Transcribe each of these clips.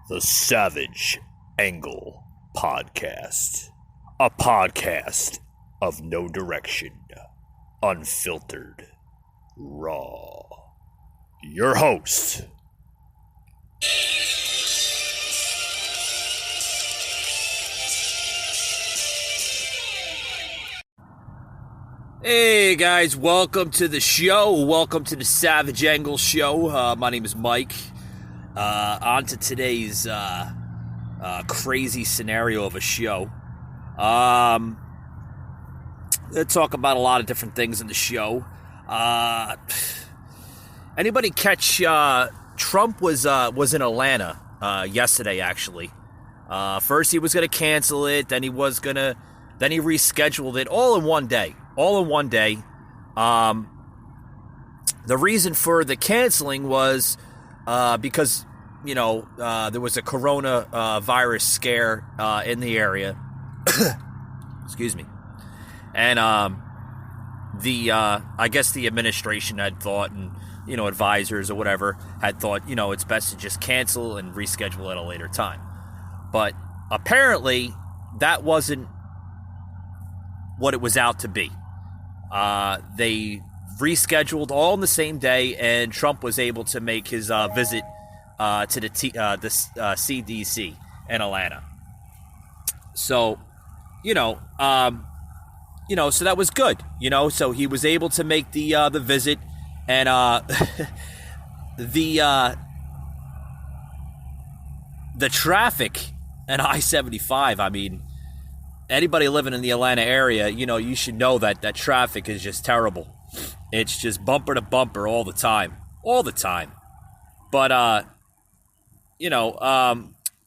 The Savage Angle Podcast. A podcast of no direction, unfiltered, raw. Your host, hey guys, welcome to the show. Welcome to the Savage Angle Show. My name is Mike. On to today's crazy scenario of a show. We'll talk about a lot of different things in the show. Anybody catch Trump was in Atlanta yesterday, actually. First he was going to cancel it, then he rescheduled it all in one day. The reason for the canceling was because, there was a coronavirus scare in the area. Excuse me. And I guess the administration had thought, and, advisors or whatever had thought, it's best to just cancel and reschedule at a later time. But apparently that wasn't what it was out to be. They rescheduled all on the same day, and Trump was able to make his visit to the CDC in Atlanta. So, so that was good. So he was able to make the visit, and the traffic in I-75. I mean, anybody living in the Atlanta area, you should know that traffic is just terrible. It's just bumper to bumper all the time. But,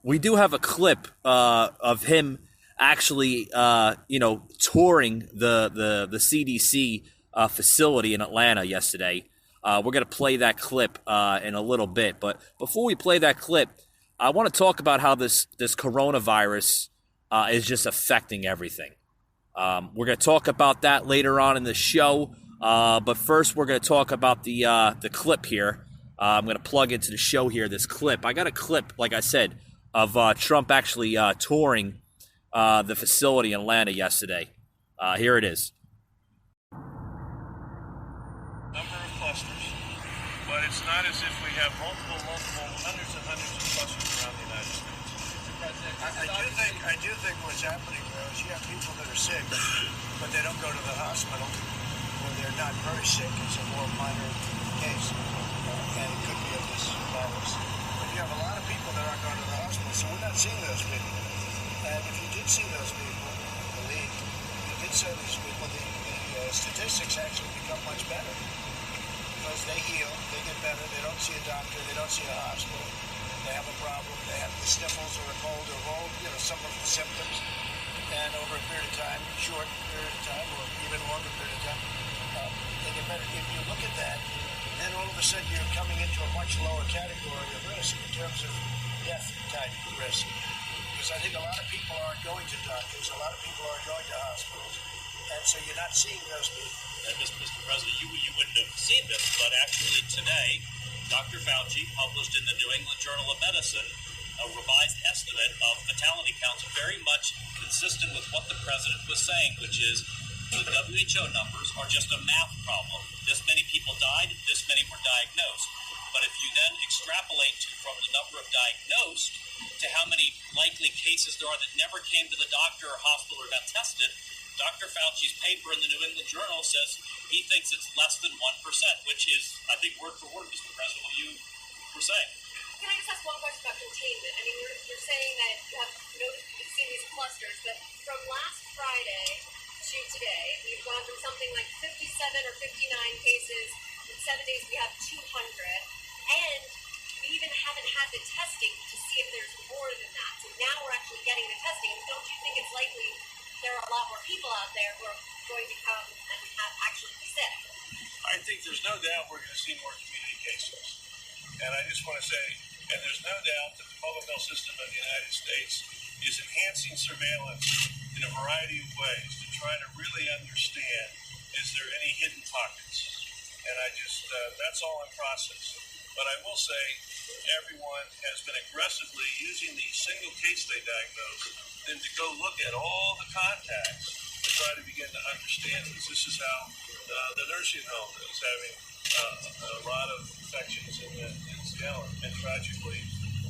we do have a clip of him actually, touring the CDC facility in Atlanta yesterday. We're going to play that clip in a little bit. But before we play that clip, I want to talk about how this coronavirus is just affecting everything. We're going to talk about that later on in the show. But first, we're going to talk about the clip here. I'm going to plug into the show here this clip. I got a clip, like I said, of Trump actually touring the facility in Atlanta yesterday. Here it is. Number of clusters, but it's not as if we have multiple, hundreds and hundreds of clusters around the United States. I do think what's happening though is you have people that are sick, but they don't go to the hospital, or they're not very sick. It's a more minor case, and it could be of this virus. But you have a lot of people that aren't going to the hospital, so we're not seeing those people. And if you did see those people, the statistics actually become much better because they heal, they get better, they don't see a doctor, they don't see a hospital, they have a problem, they have the sniffles or a cold or some of the symptoms, and over a period of time, short period of time, or even longer period of time, they get better. If you look at that, then all of a sudden you're coming into a much lower category of risk in terms of death type risk. Because I think a lot of people aren't going to doctors, a lot of people aren't going to hospitals, and so you're not seeing those people. And Mr. President, you wouldn't have seen this, but actually today, Dr. Fauci published in the New England Journal of Medicine a revised estimate of fatality counts very much consistent with what the president was saying, which is the WHO numbers are just a math problem. This many people died, this many were diagnosed. But if you then extrapolate from the number of diagnosed to how many likely cases there are that never came to the doctor or hospital or got tested, Dr. Fauci's paper in the New England Journal says he thinks it's less than 1%, which is, I think, word for word, Mr. President, what you were saying. Can I just ask one question about containment? I mean, you're saying that you have noticed, you've seen these clusters, but from last Friday to today, we've gone from something like 57 or 59 cases. In 7 days, we have 200. And we even haven't had the testing to see if there's more than that. So now we're actually getting the testing. And don't you think it's likely there are a lot more people out there who are going to come and have actually be sick? I think there's no doubt we're going to see more community cases. And I just want to say, and there's no doubt that the public health system of the United States is enhancing surveillance in a variety of ways to try to really understand, is there any hidden pockets? And I just, that's all in process. But I will say, everyone has been aggressively using the single case they diagnose than to go look at all the contacts to try to begin to understand this. This is how the nursing home is having a lot of infections in Seattle, and tragically,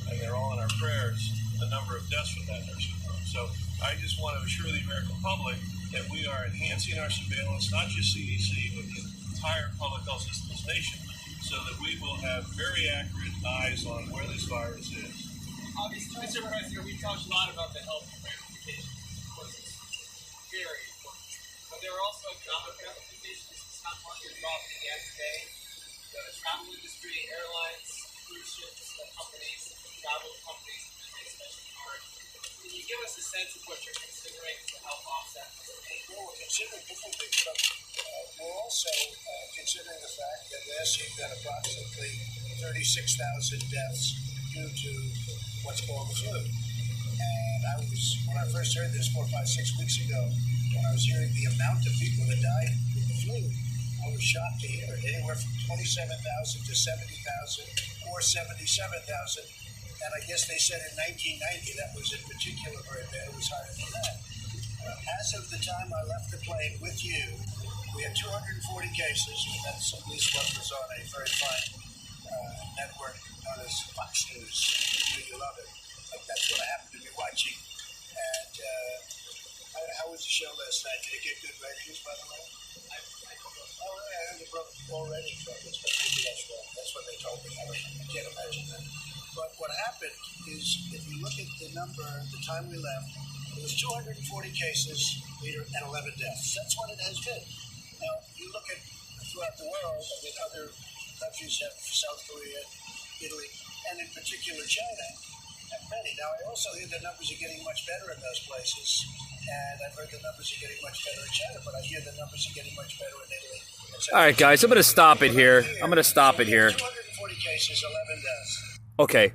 and they're all in our prayers, the number of deaths from that nursing home. So I just want to assure the American public that we are enhancing our surveillance, not just CDC, but the entire public health system of this nation, so that we will have very accurate eyes on where this virus is. Obviously, Mr. President, we talked a lot about the health ramifications. Of course, it's very important. But there are also economic ramifications. The stock market dropped again today. The travel industry, airlines, cruise ships, companies, travel companies, especially hard. Can you give us a sense of what you're considering to help offset this pain? Well, we're considering different things, but we're also considering the fact that last year you got approximately 36,000 deaths due to what's called the flu. And when I first heard this 4, 5, 6 weeks ago, when I was hearing the amount of people that died with the flu, I was shocked to hear it. Anywhere from 27,000 to 70,000 or 77,000. And I guess they said in 1990 that was in particular very bad. It was higher than that. As of the time I left the plane with you, we had 240 cases. That's at least what was on a very fine network known as Fox News. You love it. Like that's what I happen to be watching. And how was the show last night? Did it get good ratings, by the way? I heard it broke 4 ratings records, but maybe that's wrong. That's what they told me. I can't imagine that. But what happened is, if you look at the number, the time we left, it was 240 cases, and 11 deaths. That's what it has been. Now, you look at throughout the world, I mean, other countries have South Korea, Italy, and in particular China, have many. Now, I also hear the numbers are getting much better in those places, and I've heard the numbers are getting much better in China, but I hear the numbers are getting much better in Italy. All right, guys, I'm going to stop it here. 240 cases, 11 deaths. Okay.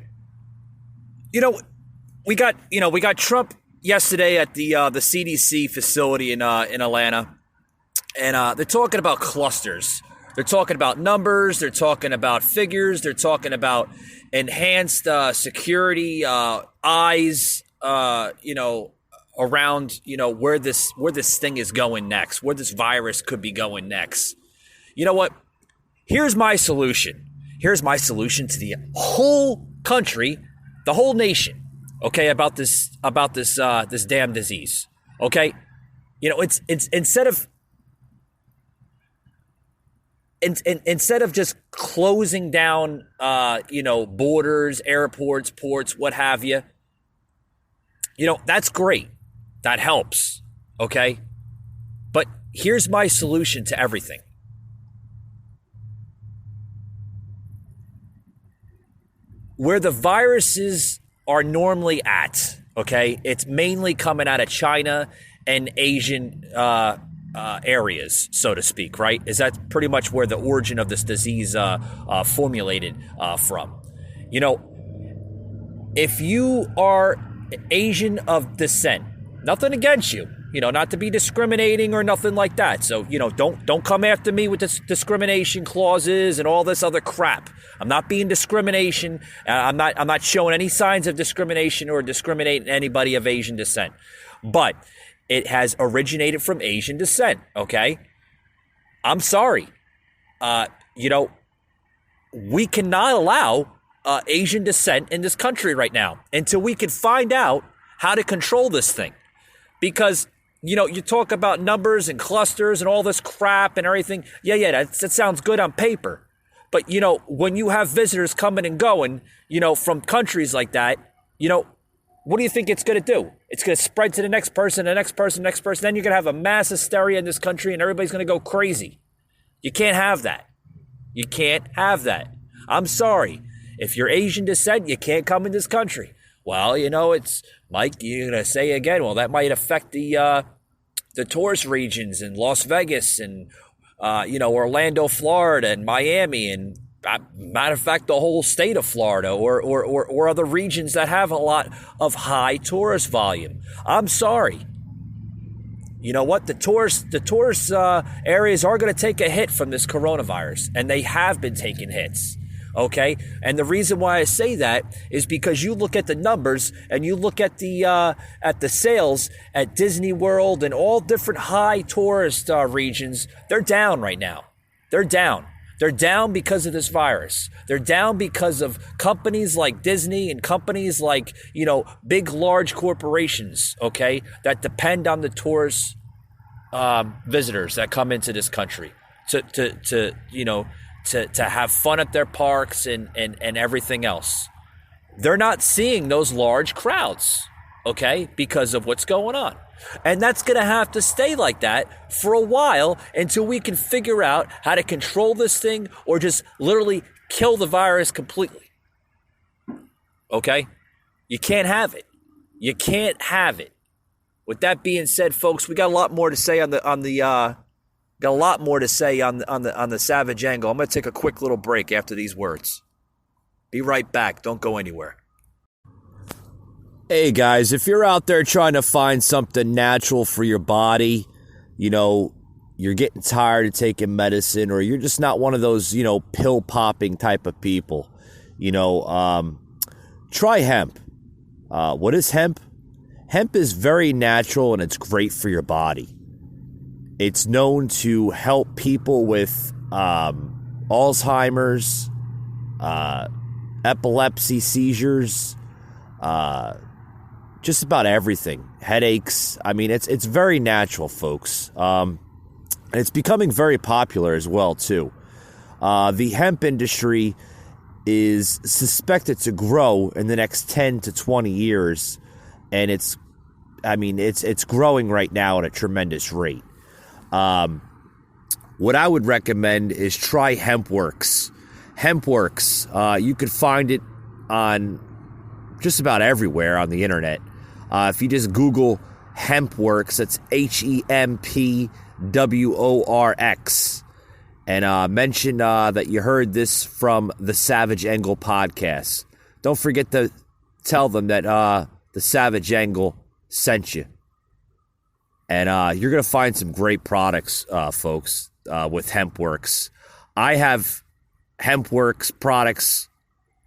We got Trump yesterday at the CDC facility in Atlanta, and they're talking about clusters. They're talking about numbers. They're talking about figures. They're talking about enhanced security, eyes, around, where this thing is going next, where this virus could be going next. You know what? Here's my solution. Here's my solution to the whole country, the whole nation. Okay, about this damn disease. Okay, it's instead of just closing down, borders, airports, ports, what have you. That's great. That helps. Okay, but here's my solution to everything. Where the viruses are normally at, okay, it's mainly coming out of China and Asian areas, so to speak, right? Is that pretty much where the origin of this disease formulated from? If you are Asian of descent, nothing against you, not to be discriminating or nothing like that. So, don't come after me with this discrimination clauses and all this other crap. I'm not being discrimination. I'm not showing any signs of discrimination or discriminating anybody of Asian descent. But it has originated from Asian descent, okay? I'm sorry. We cannot allow Asian descent in this country right now until we can find out how to control this thing. Because you talk about numbers and clusters and all this crap and everything. Yeah, that sounds good on paper. But, when you have visitors coming and going, from countries like that, what do you think it's going to do? It's going to spread to the next person, the next person, the next person. Then you're going to have a mass hysteria in this country and everybody's going to go crazy. You can't have that. You can't have that. I'm sorry. If you're Asian descent, you can't come in this country. Well, it's, Mike, you're going to say again, well, that might affect the tourist regions in Las Vegas and, Orlando, Florida and Miami and, matter of fact, the whole state of Florida or other regions that have a lot of high tourist volume. I'm sorry. You know what? The tourist areas are going to take a hit from this coronavirus, and they have been taking hits. Okay, and the reason why I say that is because you look at the numbers and you look at the sales at Disney World and all different high tourist regions. They're down right now. They're down. They're down because of this virus. They're down because of companies like Disney and companies like, big, large corporations, okay, that depend on the tourist visitors that come into this country to have fun at their parks and everything else. They're not seeing those large crowds, okay, because of what's going on. And that's going to have to stay like that for a while until we can figure out how to control this thing or just literally kill the virus completely. Okay? You can't have it. You can't have it. With that being said, folks, we got a lot more to say on the Savage angle. I'm going to take a quick little break after these words. Be right back. Don't go anywhere. Hey guys, if you're out there trying to find something natural for your body, you're getting tired of taking medicine, or you're just not one of those, pill popping type of people, try hemp. What is hemp? Hemp is very natural and it's great for your body. It's known to help people with Alzheimer's, epilepsy, seizures, just about everything. Headaches. I mean, it's very natural, folks. And it's becoming very popular as well, too. The hemp industry is suspected to grow in the next 10 to 20 years. And it's growing right now at a tremendous rate. What I would recommend is try HempWorks. HempWorks, you could find it on just about everywhere on the internet. If you just Google HempWorks, that's HEMPWORX, and mention that you heard this from the Savage Angle podcast. Don't forget to tell them that the Savage Angle sent you. And you're going to find some great products, folks, with HempWorks. I have HempWorks products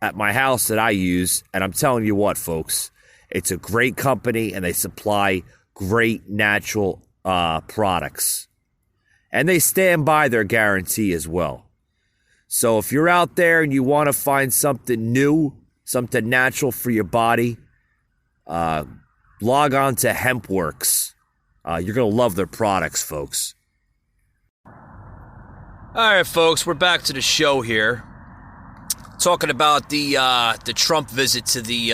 at my house that I use, and I'm telling you what, folks, it's a great company, and they supply great natural products. And they stand by their guarantee as well. So if you're out there and you want to find something new, something natural for your body, log on to HempWorks. You're going to love their products, folks. All right, folks, we're back to the show here. Talking about the Trump visit to the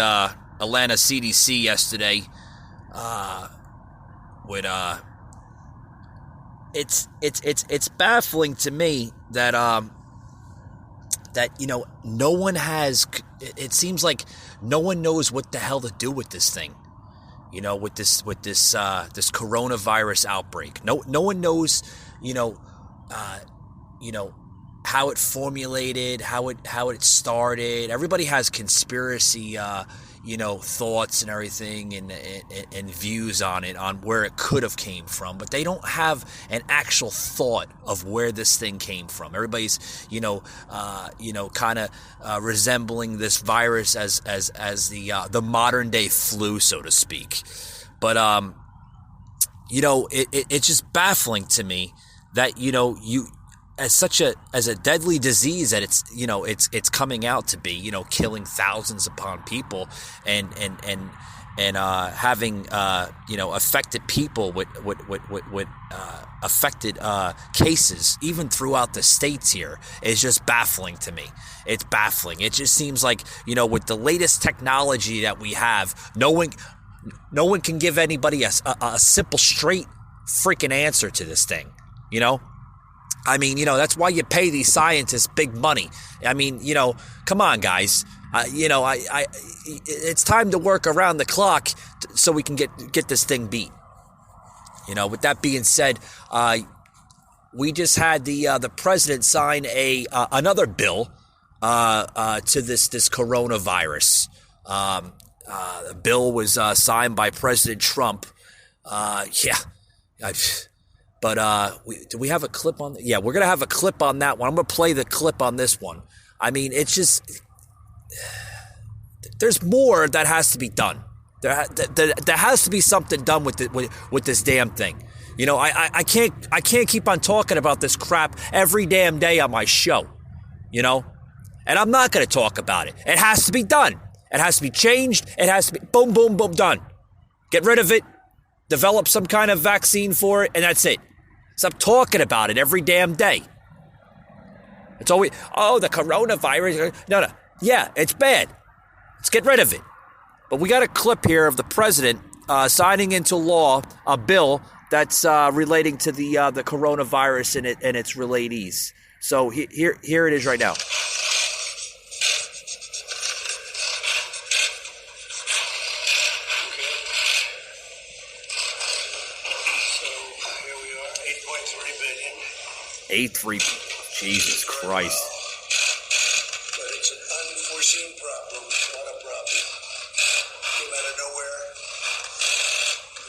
Atlanta CDC yesterday. It's baffling to me that no one has. It seems like no one knows what the hell to do with this thing. With this coronavirus outbreak. No one knows, how it formulated, how it started. Everybody has conspiracy, thoughts and everything and views on it, on where it could have came from, but they don't have an actual thought of where this thing came from. Everybody's, kind of resembling this virus as the modern day flu, so to speak. But it's just baffling to me that as a deadly disease that it's coming out to be, killing thousands upon people and having affected people with affected cases even throughout the states here is just baffling to me. It's baffling. It just seems like, with the latest technology that we have, no one can give anybody a simple, straight freaking answer to this thing, I mean, that's why you pay these scientists big money. I mean, come on, guys. It's time to work around the clock so we can get this thing beat. With that being said, we just had the president sign another bill to this coronavirus. The bill was signed by President Trump. But do we have a clip on? Yeah, we're going to have a clip on that one. I'm going to play the clip on this one. I mean, it's just, there's more that has to be done. There has to be something done with this damn thing. You know, I can't keep on talking about this crap every damn day on my show. You know, and I'm not going to talk about it. It has to be done. It has to be changed. It has to be boom, boom, boom, done. Get rid of it. Develop some kind of vaccine for it, and that's it. Stop talking about it every damn day. It's always, oh, the coronavirus. No. Yeah, it's bad. Let's get rid of it. But we got a clip here of the president signing into law a bill that's relating to the coronavirus and its relatees. So here it is right now. Jesus Christ. But it's an unforeseen problem, not a problem. Came out of nowhere.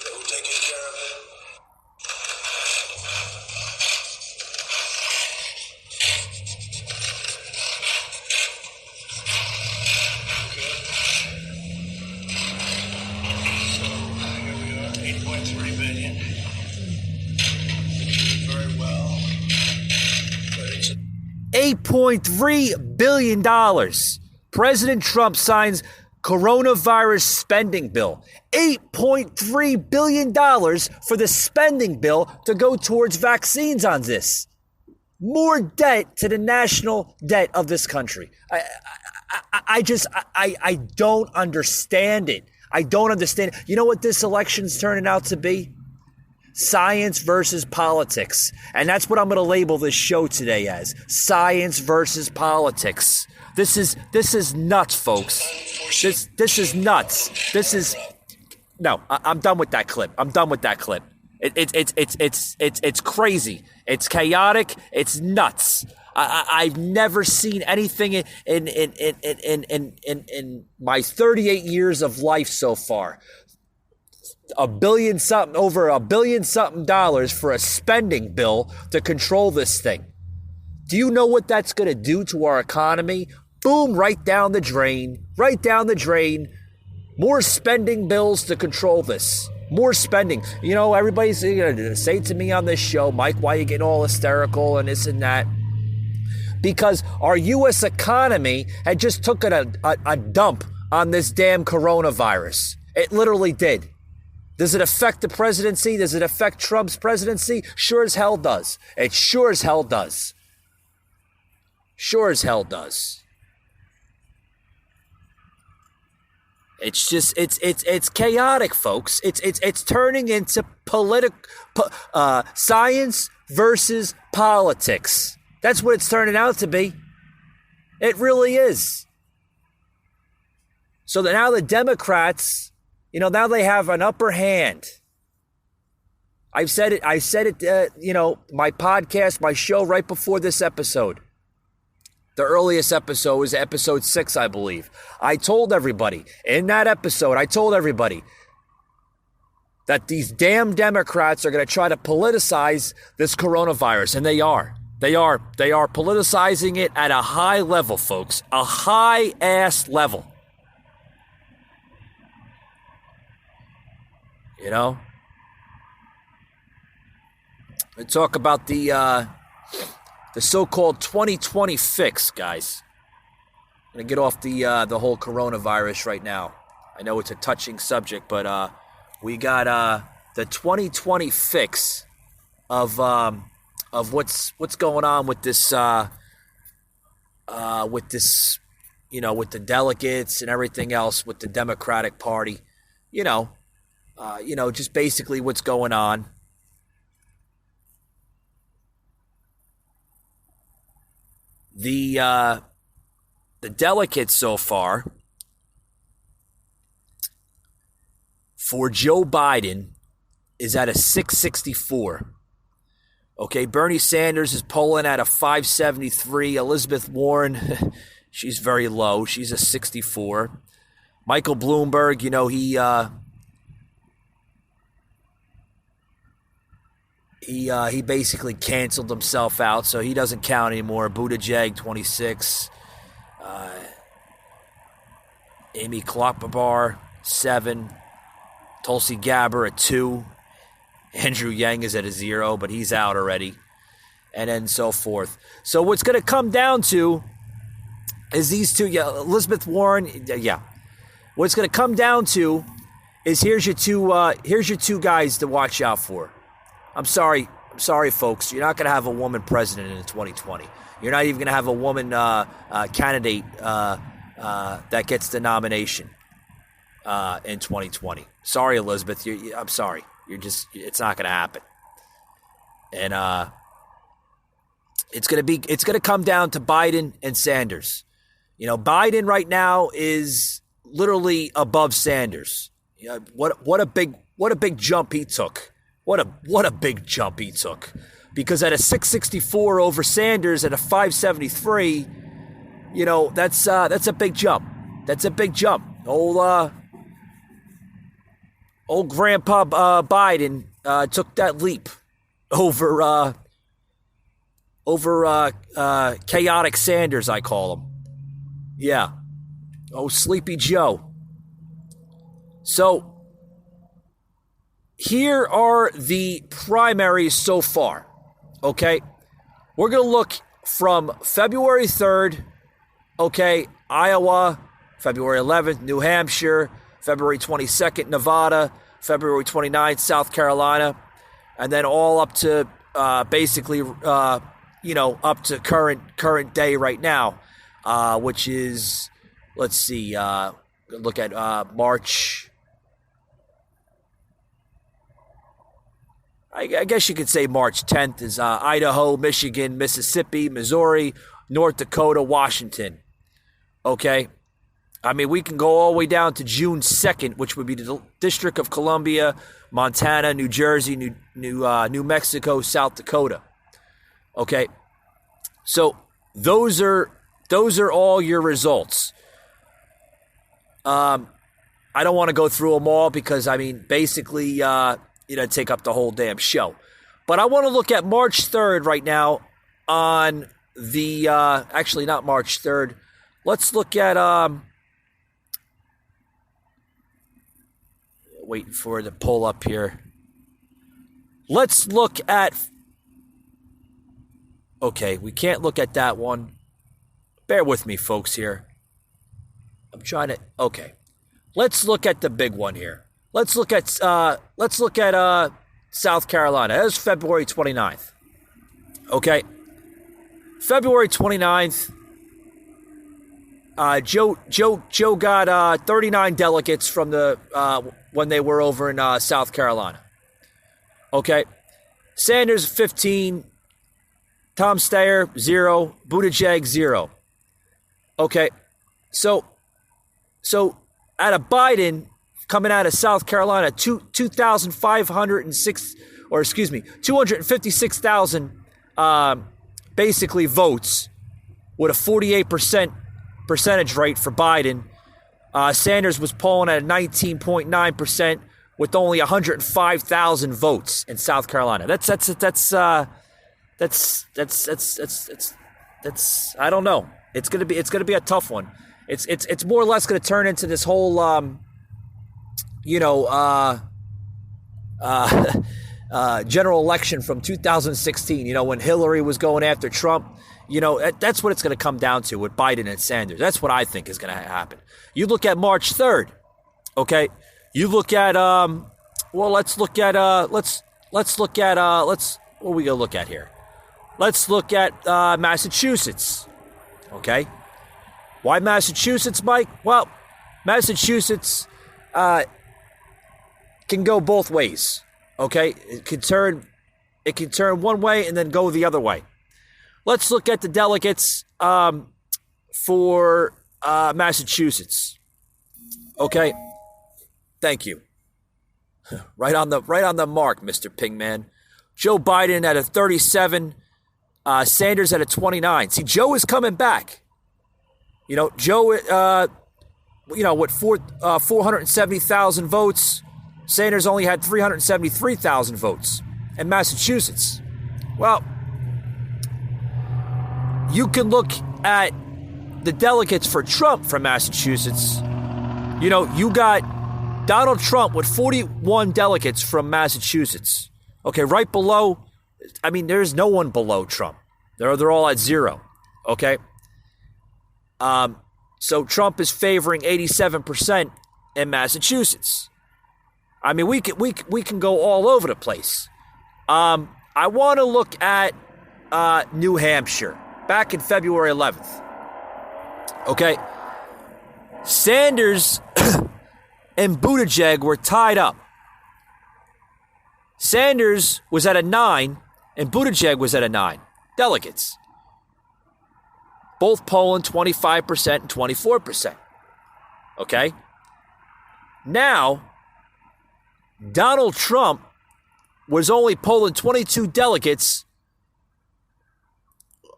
But we're taking care of it. So here we are, 8.3 billion. Very well. $8.3 billion. President Trump signs coronavirus spending bill. $8.3 billion for the spending bill to go towards vaccines on this. More debt to the national debt of this country. I don't understand it. I don't understand. You know what this election's turning out to be? Science versus politics. And that's what I'm going to label this show today as. Science versus politics. This is nuts, folks. This is nuts. This is no. I'm done with that clip. I'm done with that clip. It's crazy. It's chaotic. It's nuts. I've never seen anything in my 38 years of life so far. Over $1 billion something for a spending bill to control this thing. Do you know what that's going to do to our economy? Boom, right down the drain. Right down the drain. More spending bills to control this. More spending. You know, everybody's going to say to me on this show, Mike, why are you getting all hysterical and this and that? Because our U.S. economy had just taken a dump on this damn coronavirus. It literally did. Does it affect the presidency? Does it affect Trump's presidency? Sure as hell does. It sure as hell does. Sure as hell does. It's just it's chaotic, folks. It's turning into science versus politics. That's what it's turning out to be. It really is. So that now the Democrats, you know, now they have an upper hand. I've said it, my podcast, my show right before this episode. The earliest episode was episode 6, I believe. I told everybody, in that episode, that these damn Democrats are going to try to politicize this coronavirus, and they are. They are politicizing it at a high level, folks. A high-ass level. You know? We talk about the so-called 2020 fix, guys. I'm going to get off the whole coronavirus right now. I know it's a touching subject, but we got the 2020 fix of what's going on with this with the delegates and everything else with the Democratic Party. Just basically what's going on. The delegates so far for Joe Biden is at a 664. Okay, Bernie Sanders is polling at a 573. Elizabeth Warren, she's very low. She's a 64. Michael Bloomberg, he basically canceled himself out, so he doesn't count anymore. Buttigieg, 26. Amy Klobuchar, 7. Tulsi Gabbard at 2. Andrew Yang is at a 0, but he's out already. And then so forth. So what's going to come down to is these two. Yeah, Elizabeth Warren. Yeah. What's going to come down to is here's your two guys to watch out for. I'm sorry, folks. You're not going to have a woman president in 2020. You're not even going to have a woman candidate that gets the nomination in 2020. Sorry, Elizabeth. I'm sorry. It's not going to happen. And it's going to come down to Biden and Sanders. You know, Biden right now is literally above Sanders. You know, what a big jump he took. What a big jump he took. Because at a 664 over Sanders at a 573, you know, that's a big jump. That's a big jump. Old Grandpa Biden took that leap over chaotic Sanders, I call him. Yeah. Oh, Sleepy Joe. So here are the primaries so far. Okay, we're going to look from February 3rd, okay, Iowa, February 11th, New Hampshire, February 22nd, Nevada, February 29th, South Carolina, and then all up to basically, up to current day right now, which is, let's see, look at March. I guess you could say March 10th is Idaho, Michigan, Mississippi, Missouri, North Dakota, Washington. Okay? I mean, we can go all the way down to June 2nd, which would be the District of Columbia, Montana, New Jersey, New Mexico, South Dakota. Okay? So those are all your results. I don't want to go through them all because, I mean, basically, take up the whole damn show. But I want to look at March 3rd right now on the, actually not March 3rd. Let's look at, waiting for it to pull up here. Let's look at, okay, we can't look at that one. Bear with me, folks, here. I'm trying to, okay. Let's look at the big one here. Let's look at South Carolina. That was February 29th. Okay. February 29th, Joe got 39 delegates from the when they were over in South Carolina. Okay. Sanders 15, Tom Steyer 0, Buttigieg 0. Okay. So out of Biden coming out of South Carolina, 256,000 basically votes with a 48% percentage rate for Biden. Sanders was polling at a 19.9% with only 105,000 votes in South Carolina. That's I don't know. It's gonna be a tough one. It's more or less gonna turn into this whole general election from 2016, when Hillary was going after Trump. That's what it's going to come down to with Biden and Sanders. That's what I think is going to happen. You look at March 3rd, okay? You look at, what are we going to look at here? Let's look at Massachusetts, okay? Why Massachusetts, Mike? Well, Massachusetts can go both ways, okay? It can turn one way and then go the other way. Let's look at the delegates for Massachusetts. Okay, thank you. Right on the mark, Mr. Pingman. Joe Biden at a 37, Sanders at a 29. See, Joe is coming back. Joe, with 470,000 votes. Sanders only had 373,000 votes in Massachusetts. Well, you can look at the delegates for Trump from Massachusetts, you got Donald Trump with 41 delegates from Massachusetts. Okay, right below, there's no one below Trump. They're all at 0. Okay? So Trump is favoring 87% in Massachusetts. We can go all over the place. I want to look at New Hampshire back in February 11th. Okay? Sanders and Buttigieg were tied up. Sanders was at a 9 and Buttigieg was at a 9 delegates. Both polling 25% and 24%. Okay? Now, Donald Trump was only polling 22 delegates,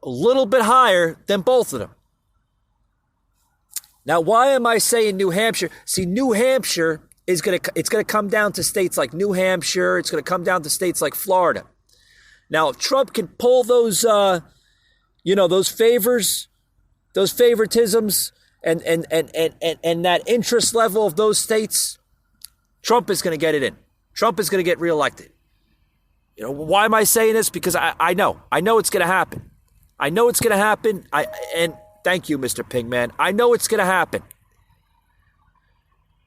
a little bit higher than both of them. Now, why am I saying New Hampshire? See, New Hampshire it's going to come down to states like New Hampshire. It's going to come down to states like Florida. Now, if Trump can pull those, those favors, those favoritisms, and that interest level of those states, Trump is going to get it in. Trump is going to get reelected. Why am I saying this? Because I know it's going to happen. I know it's going to happen. And thank you, Mr. Pigman. I know it's going to happen.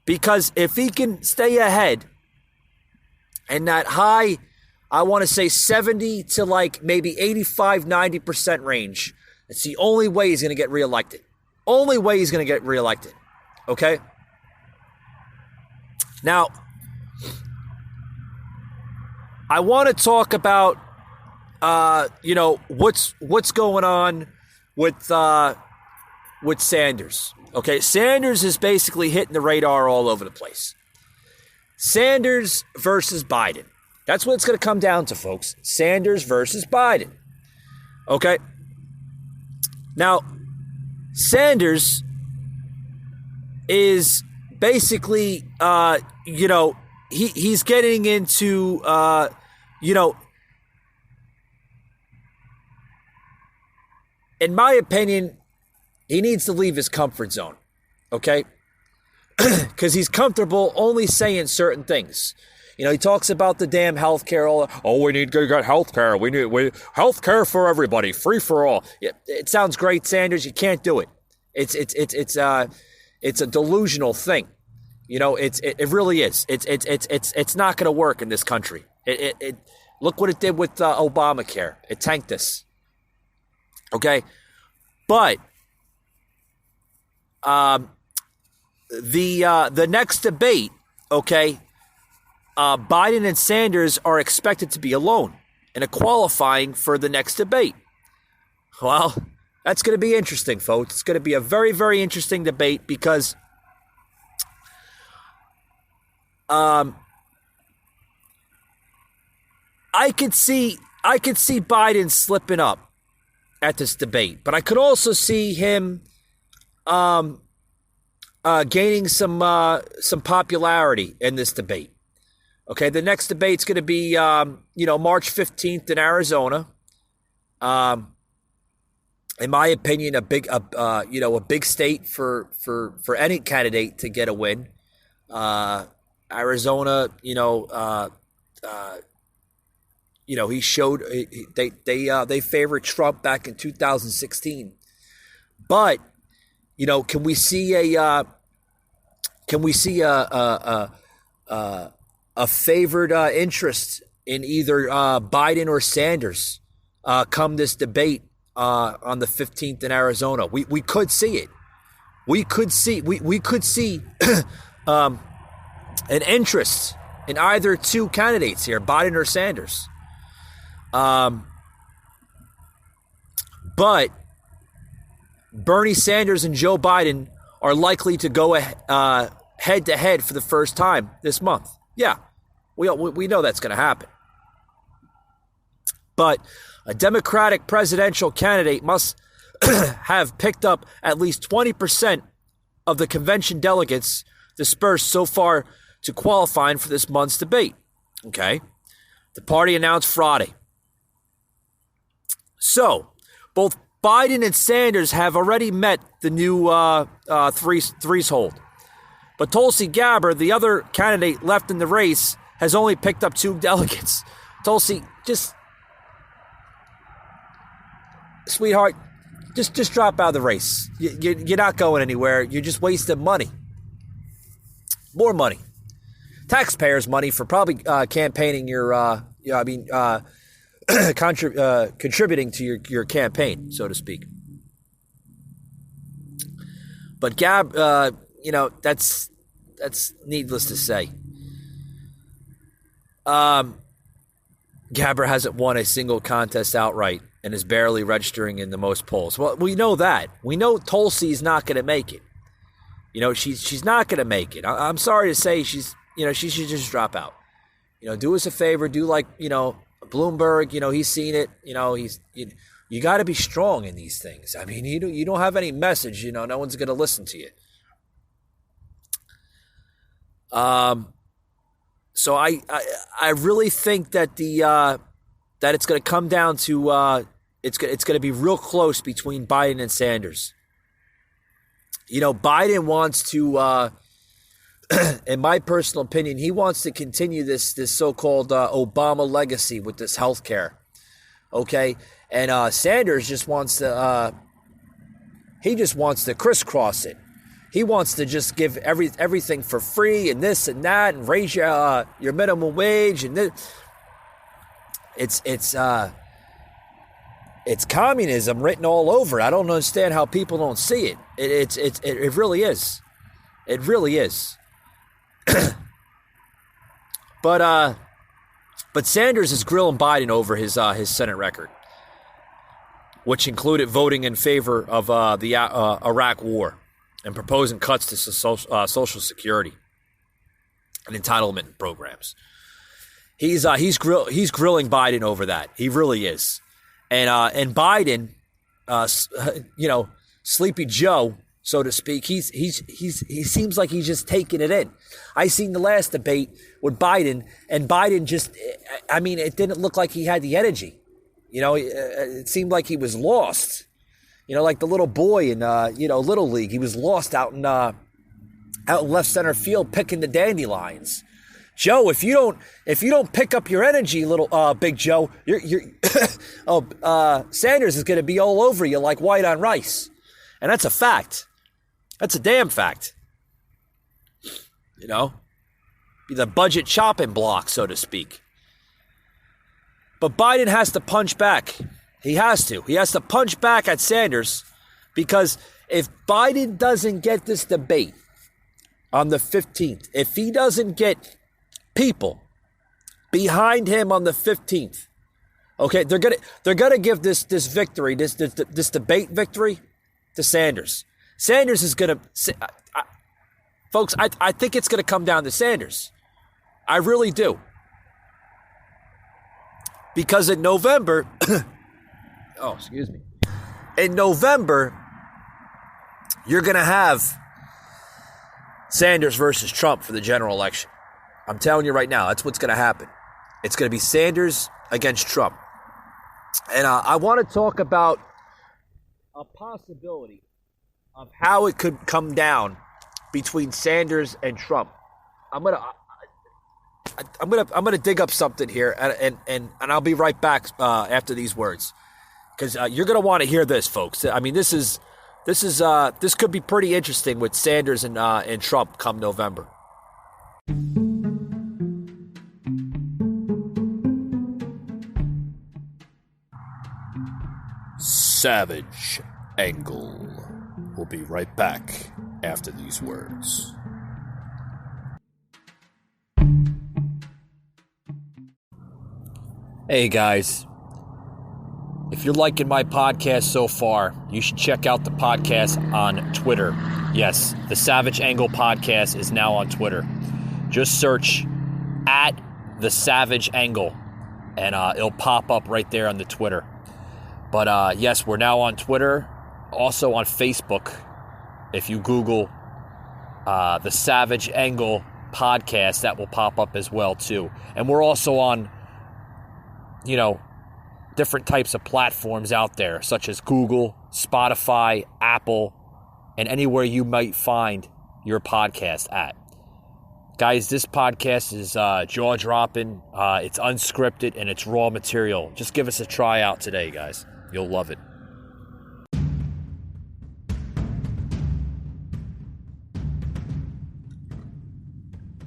Because if he can stay ahead in that high, I want to say 70 to like maybe 85, 90% range, it's the only way he's going to get reelected. Only way he's going to get reelected. Okay? Now, I want to talk about, what's going on with Sanders. Okay, Sanders is basically hitting the radar all over the place. Sanders versus Biden. That's what it's going to come down to, folks. Sanders versus Biden. Okay? Now, Sanders is basically, he's getting into, in my opinion, he needs to leave his comfort zone, okay? Because he's comfortable only saying certain things. He talks about the damn healthcare. We need to get healthcare. We need healthcare for everybody, free for all. Yeah, it sounds great, Sanders. You can't do it. It's a delusional thing. It really is. It's not going to work in this country. Look what it did with Obamacare. It tanked us. Okay, but the next debate, okay, Biden and Sanders are expected to be alone in a qualifying for the next debate. Well, that's going to be interesting, folks. It's going to be a very, very interesting debate because I could see Biden slipping up at this debate, but I could also see him gaining some popularity in this debate. Okay, the next debate's going to be March 15th in Arizona. In my opinion, a big state for any candidate to get a win. Arizona, he showed they favored Trump back in 2016, but can we see a favored interest in either Biden or Sanders come this debate on the 15th in Arizona? We could see it. We could see an interest in either two candidates here, Biden or Sanders. But Bernie Sanders and Joe Biden are likely to go head to head for the first time this month. Yeah, we know that's going to happen. But a Democratic presidential candidate must have picked up at least 20% of the convention delegates dispersed so far to qualifying for this month's debate. Okay? The party announced Friday. So, both Biden and Sanders have already met the new threefold. But Tulsi Gabbard, the other candidate left in the race, has only picked up 2 delegates. Tulsi, sweetheart, just drop out of the race. You're not going anywhere. You're just wasting money. More money. Taxpayers' money for probably campaigning contributing to your campaign, so to speak. But Gab, that's needless to say. Gabbard hasn't won a single contest outright and is barely registering in the most polls. Well, we know that. We know Tulsi's not going to make it. She's not going to make it. I'm sorry to say she should just drop out. Do us a favor. Do like, Bloomberg, he's seen it. You got to be strong in these things. I mean, you don't have any message. No one's going to listen to you. So I really think that that it's going to come down to it's going to be real close between Biden and Sanders. Biden wants to, in my personal opinion, he wants to continue this so-called Obama legacy with this health care. Okay, and Sanders just wants to crisscross it. He wants to just give everything for free and this and that and raise your minimum wage and this. It's communism written all over it. I don't understand how people don't see it. It really is. It really is. But Sanders is grilling Biden over his Senate record, which included voting in favor of the Iraq War and proposing cuts to Social Security and entitlement programs. He's grilling Biden over that. He really is. And Biden, Sleepy Joe, so to speak, he seems like he's just taking it in. I seen the last debate with Biden, and Biden it didn't look like he had the energy. It seemed like he was lost. Like the little boy in Little League, he was lost out in left center field picking the dandelions. Joe, if you don't pick up your energy, little Big Joe, you're Sanders is going to be all over you like white on rice, and that's a fact. That's a damn fact. Be the budget chopping block, so to speak. But Biden has to punch back. He has to. He has to punch back at Sanders, because if Biden doesn't get this debate on the 15th, if he doesn't get people behind him on the 15th, okay, they're gonna give this victory, this debate victory, to Sanders. Sanders is gonna, folks. I think it's gonna come down to Sanders. I really do, because in November. Oh, excuse me. In November, you're going to have Sanders versus Trump for the general election. I'm telling you right now, that's what's going to happen. It's going to be Sanders against Trump. And I want to talk about a possibility of how it could come down between Sanders and Trump. I'm gonna dig up something here, and I'll be right back after these words. Because you're going to want to hear this, folks. I mean, this could be pretty interesting with Sanders and Trump come November. Savage Angle. We'll be right back after these words. Hey guys. If you're liking my podcast so far, you should check out the podcast on Twitter. Yes, the Savage Angle podcast is now on Twitter. Just search at the Savage Angle, and it'll pop up right there on the Twitter. But yes, we're now on Twitter, also on Facebook. If you Google the Savage Angle podcast, that will pop up as well too. And we're also on, different types of platforms out there, such as Google, Spotify, Apple, and anywhere you might find your podcast at. Guys, this podcast is jaw-dropping, it's unscripted, and it's raw material. Just give us a try out today, guys. You'll love it.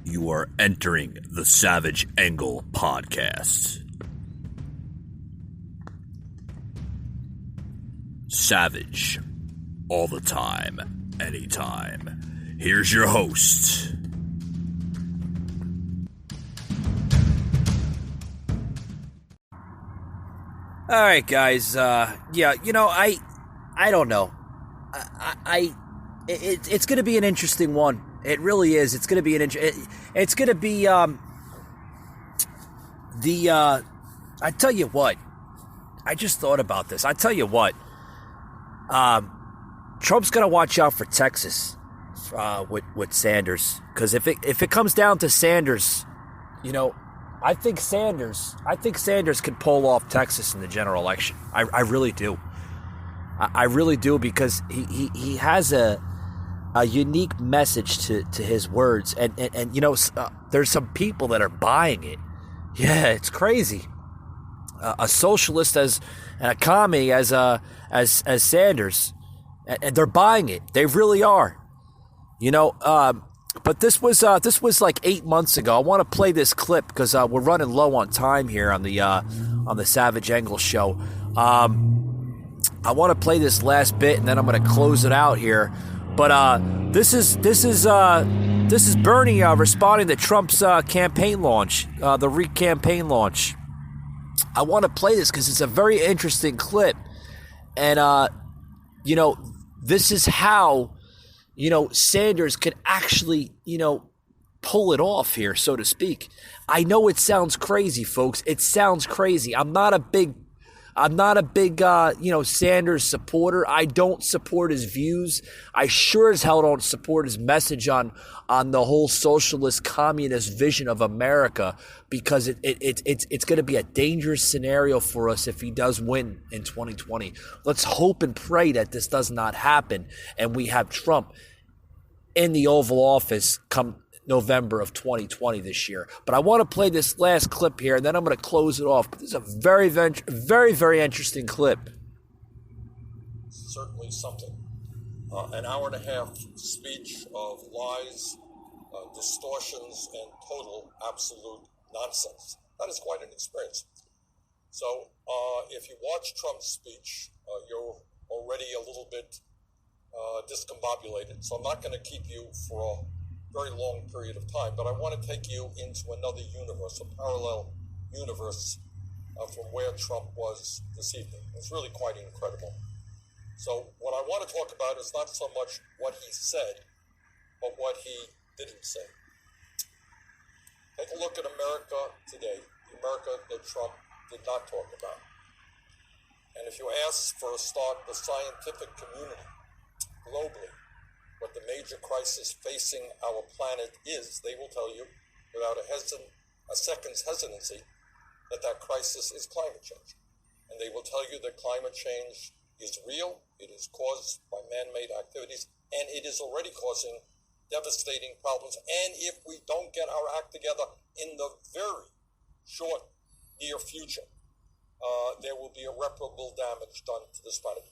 You are entering the Savage Angle Podcast. Savage. All the time. Anytime. Here's your host. All right, guys. I don't know. It's going to be an interesting one. It really is. It's going to be it's going to be I tell you what. I just thought about this. I tell you what. Trump's going to watch out for Texas with Sanders, because if it comes down to Sanders, I think Sanders can pull off Texas in the general election. I really do. I really do, because he has a unique message to his words, and there's some people that are buying it. Yeah, it's crazy. A socialist and a commie as Sanders, and they're buying it. They really are. But this was like 8 months ago. I want to play this clip because we're running low on time here on the Savage Angle show. I want to play this last bit, and then I'm going to close it out here. But this is Bernie responding to Trump's campaign launch, the campaign launch. I want to play this because it's a very interesting clip, and this is how Sanders could actually pull it off here, so to speak. I know it sounds crazy, folks. It sounds crazy. I'm not a big Sanders supporter. I don't support his views. I sure as hell don't support his message on the whole socialist communist vision of America, because it's going to be a dangerous scenario for us if he does win in 2020. Let's hope and pray that this does not happen and we have Trump in the Oval Office come November of 2020 this year. But I want to play this last clip here, and then I'm going to close it off. This is a very, very, very interesting clip. Certainly something. An hour and a half speech of lies, distortions, and total absolute nonsense. That is quite an experience. So if you watch Trump's speech, you're already a little bit discombobulated. So I'm not going to keep you for a very long period of time, but I want to take you into another universe, a parallel universe from where Trump was this evening. It's really quite incredible. So what I want to talk about is not so much what he said, but what he didn't say. Take a look at America today, the America that Trump did not talk about. And if you ask, for a start, the scientific community globally, what the major crisis facing our planet is, they will tell you without a second's hesitancy that crisis is climate change. And they will tell you that climate change is real, it is caused by man-made activities, and it is already causing devastating problems. And if we don't get our act together in the very short, near future, there will be irreparable damage done to this planet.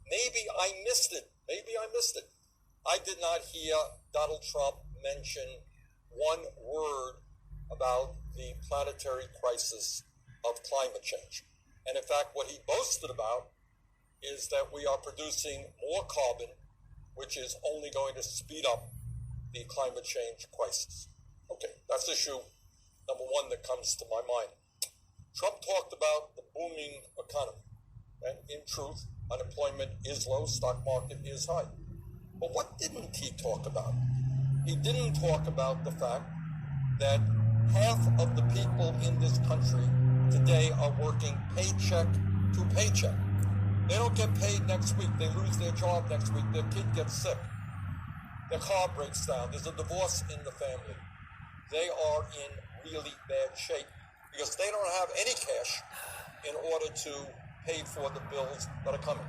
Maybe I missed it. I did not hear Donald Trump mention one word about the planetary crisis of climate change. And in fact, what he boasted about is that we are producing more carbon, which is only going to speed up the climate change crisis. Okay, that's issue number one that comes to my mind. Trump talked about the booming economy. And in truth, unemployment is low, stock market is high. But what didn't he talk about? He didn't talk about the fact that half of the people in this country today are working paycheck to paycheck. They don't get paid next week. They lose their job next week. Their kid gets sick. Their car breaks down. There's a divorce in the family. They are in really bad shape because they don't have any cash in order to pay for the bills that are coming.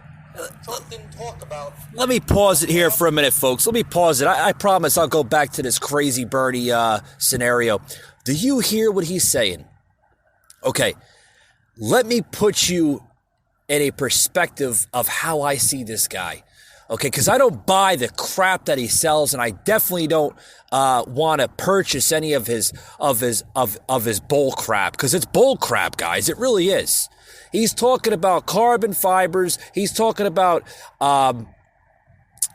Trump didn't talk about... Let me pause it here for a minute, folks. Let me pause it. I promise I'll go back to this crazy Bernie scenario. Do you hear what he's saying? Okay, let me put you in a perspective of how I see this guy. Okay, because I don't buy the crap that he sells, and I definitely don't want to purchase any of his bull crap, because it's bull crap, guys. It really is. He's talking about carbon fibers. He's talking about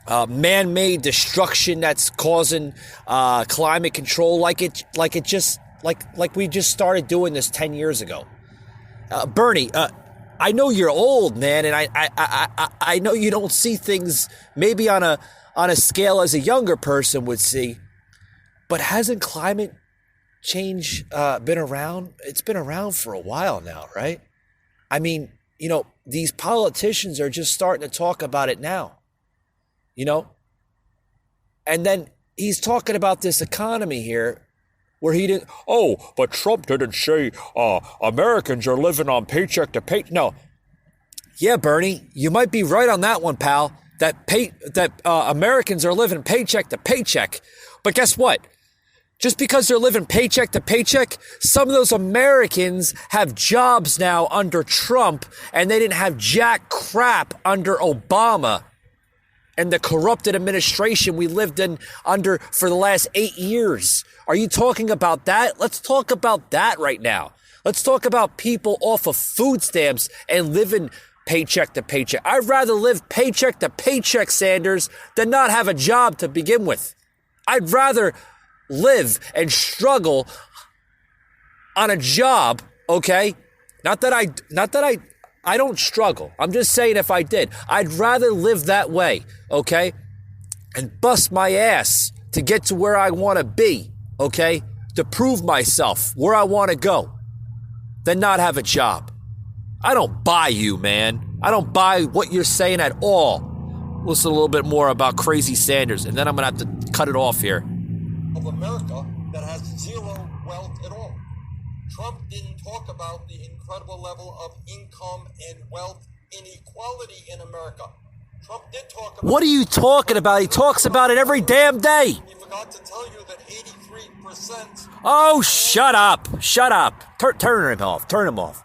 man-made destruction that's causing climate control, like we just started doing this 10 years ago. Bernie, I know you're old, man, and I know you don't see things maybe on a scale as a younger person would see, but hasn't climate change been around? It's been around for a while now, right? I mean, these politicians are just starting to talk about it now, and then he's talking about this economy here where he didn't, but Trump didn't say Americans are living on paycheck to paycheck. No. Yeah, Bernie, you might be right on that one, pal, that Americans are living paycheck to paycheck. But guess what? Just because they're living paycheck to paycheck, some of those Americans have jobs now under Trump, and they didn't have jack crap under Obama and the corrupted administration we lived in under for the last 8 years. Are you talking about that? Let's talk about that right now. Let's talk about people off of food stamps and living paycheck to paycheck. I'd rather live paycheck to paycheck, Sanders, than not have a job to begin with. I'd rather live and struggle on a job, okay? Not that I don't struggle. I'm just saying if I did, I'd rather live that way, okay? And bust my ass to get to where I want to be, okay? To prove myself where I want to go, than not have a job. I don't buy you, man. I don't buy what you're saying at all. Listen a little bit more about Crazy Sanders, and then I'm going to have to cut it off here. Of America that has zero wealth at all. Trump didn't talk about the incredible level of income and wealth inequality in America. Trump did talk about... What are you talking about? He talks about it every damn day. He forgot to tell you that 83%... Oh, shut up. Shut up. Turn him off. Turn him off.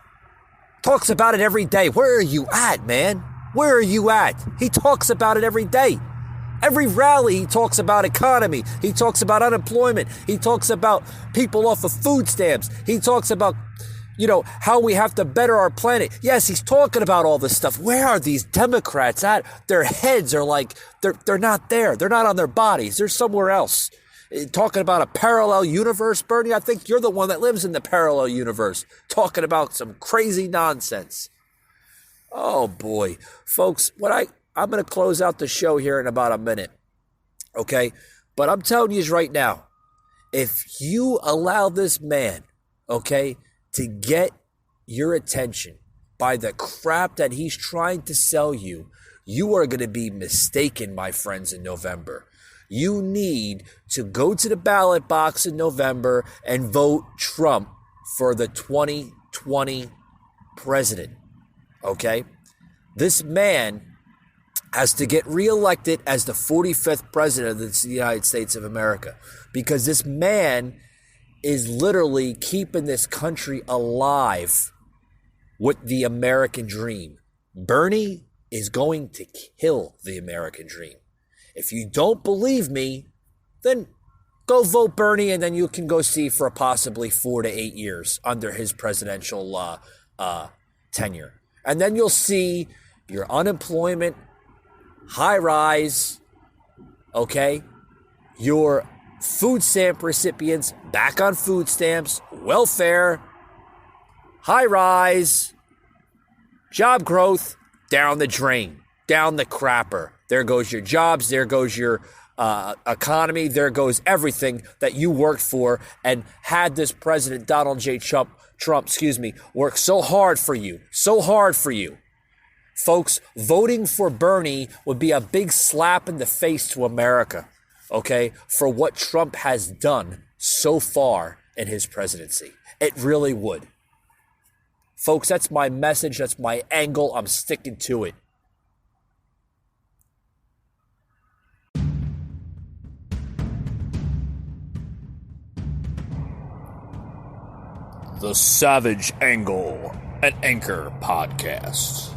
Talks about it every day. Where are you at, man? Where are you at? He talks about it every day. Every rally, he talks about economy. He talks about unemployment. He talks about people off of food stamps. He talks about, how we have to better our planet. Yes, he's talking about all this stuff. Where are these Democrats at? Their heads are like, they're not there. They're not on their bodies. They're somewhere else. Talking about a parallel universe, Bernie, I think you're the one that lives in the parallel universe. Talking about some crazy nonsense. Oh, boy. Folks, I'm going to close out the show here in about a minute, okay? But I'm telling you right now, if you allow this man, okay, to get your attention by the crap that he's trying to sell you, you are going to be mistaken, my friends, in November. You need to go to the ballot box in November and vote Trump for the 2020 president, okay? This man has to get reelected as the 45th president of the United States of America, because this man is literally keeping this country alive with the American dream. Bernie is going to kill the American dream. If you don't believe me, then go vote Bernie, and then you can go see for possibly 4 to 8 years under his presidential tenure. And then you'll see your unemployment high rise, okay? Your food stamp recipients back on food stamps, welfare, high rise, job growth, down the drain, down the crapper. There goes your jobs, there goes your economy, there goes everything that you worked for and had this president, Donald J. Trump, work so hard for you. Folks, voting for Bernie would be a big slap in the face to America, okay, for what Trump has done so far in his presidency. It really would. Folks, that's my message. That's my angle. I'm sticking to it. The Savage Angle, an Anchor podcast.